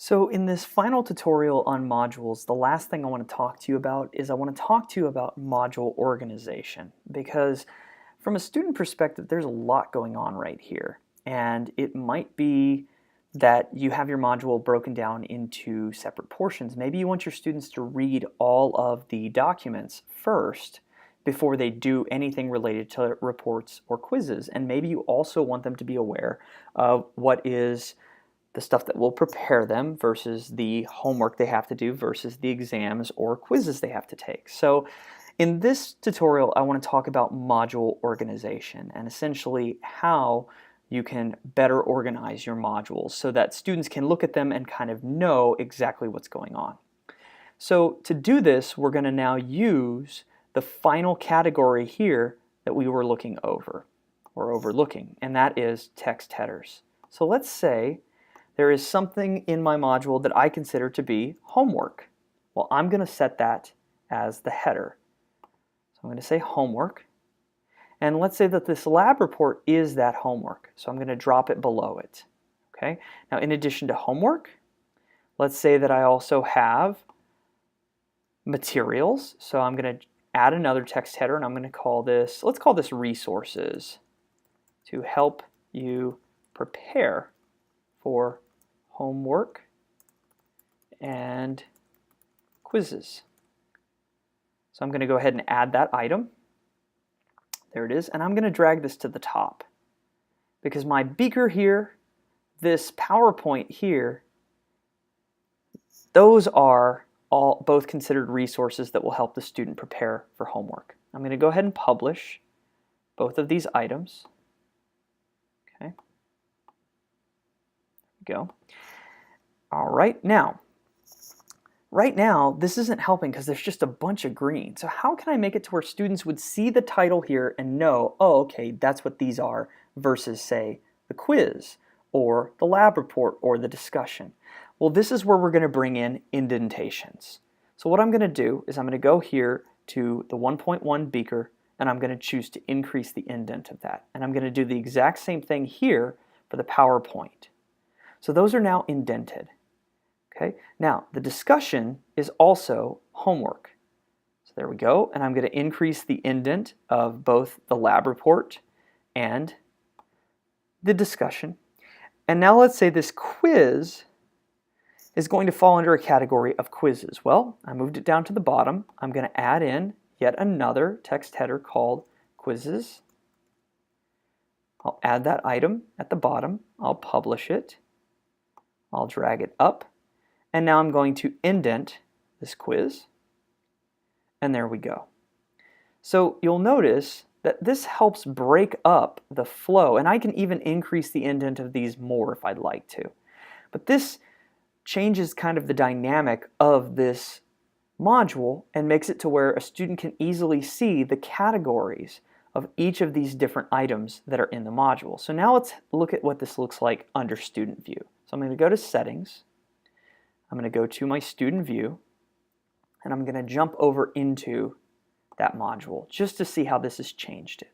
So in this final tutorial on modules, the last thing I want to talk to you about is I want to talk to you about module organization, because from a student perspective, there's a lot going on right here. And it might be that you have your module broken down into separate portions. Maybe you want your students to read all of the documents first before they do anything related to reports or quizzes. And maybe you also want them to be aware of what is the stuff that will prepare them versus the homework they have to do versus the exams or quizzes they have to take. So in this tutorial, I want to talk about module organization and essentially how you can better organize your modules so that students can look at them and kind of know exactly what's going on. So to do this, we're going to now use the final category here that we were looking over or overlooking, and that is text headers. So let's say there is something in my module that I consider to be homework. Well, I'm going to set that as the header. So I'm going to say homework. And let's say that this lab report is that homework. So I'm going to drop it below it. Okay. Now, in addition to homework, let's say that I also have materials. So I'm going to add another text header, and I'm going to call this, let's call this resources to help you prepare for homework and quizzes. So I'm going to go ahead and add that item. There it is, and I'm going to drag this to the top because my beaker here, this PowerPoint here, those are all both considered resources that will help the student prepare for homework. I'm going to go ahead and publish both of these items. Okay. Go. All right, right now this isn't helping because there's just a bunch of green. So how can I make it to where students would see the title here and know, oh, okay, that's what these are, versus say the quiz or the lab report or the discussion? Well, this is where we're going to bring in indentations. So what I'm going to do is I'm going to go here to the 1.1 beaker, and I'm going to choose to increase the indent of that. And I'm going to do the exact same thing here for the PowerPoint. So those are now indented. Okay. Now the discussion is also homework. So there we go, and I'm going to increase the indent of both the lab report and the discussion. And now let's say this quiz is going to fall under a category of quizzes. Well, I moved it down to the bottom. I'm going to add in yet another text header called quizzes. I'll add that item at the bottom. I'll publish it. I'll drag it up, and now I'm going to indent this quiz, and there we go. So you'll notice that this helps break up the flow, and I can even increase the indent of these more if I'd like to. But this changes kind of the dynamic of this module and makes it to where a student can easily see the categories of each of these different items that are in the module. So now let's look at what this looks like under student view. So I'm going to go to settings, I'm going to go to my student view, and I'm going to jump over into that module just to see how this has changed it.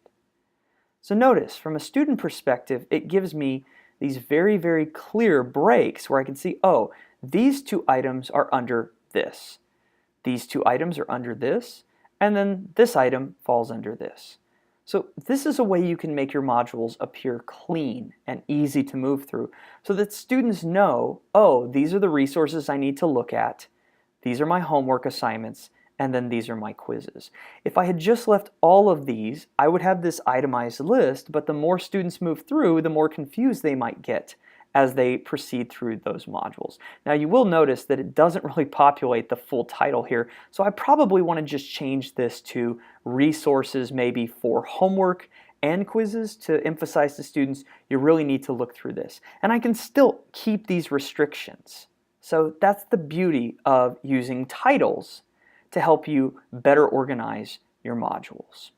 So notice, from a student perspective, it gives me these very, very clear breaks where I can see, oh, these two items are under this. These two items are under this, and then this item falls under this. So this is a way you can make your modules appear clean and easy to move through so that students know, oh, these are the resources I need to look at, these are my homework assignments, and then these are my quizzes. If I had just left all of these, I would have this itemized list, but the more students move through, the more confused they might get as they proceed through those modules. Now you will notice that it doesn't really populate the full title here, so I probably want to just change this to resources maybe for homework and quizzes to emphasize to students you really need to look through this. And I can still keep these restrictions. So that's the beauty of using titles to help you better organize your modules.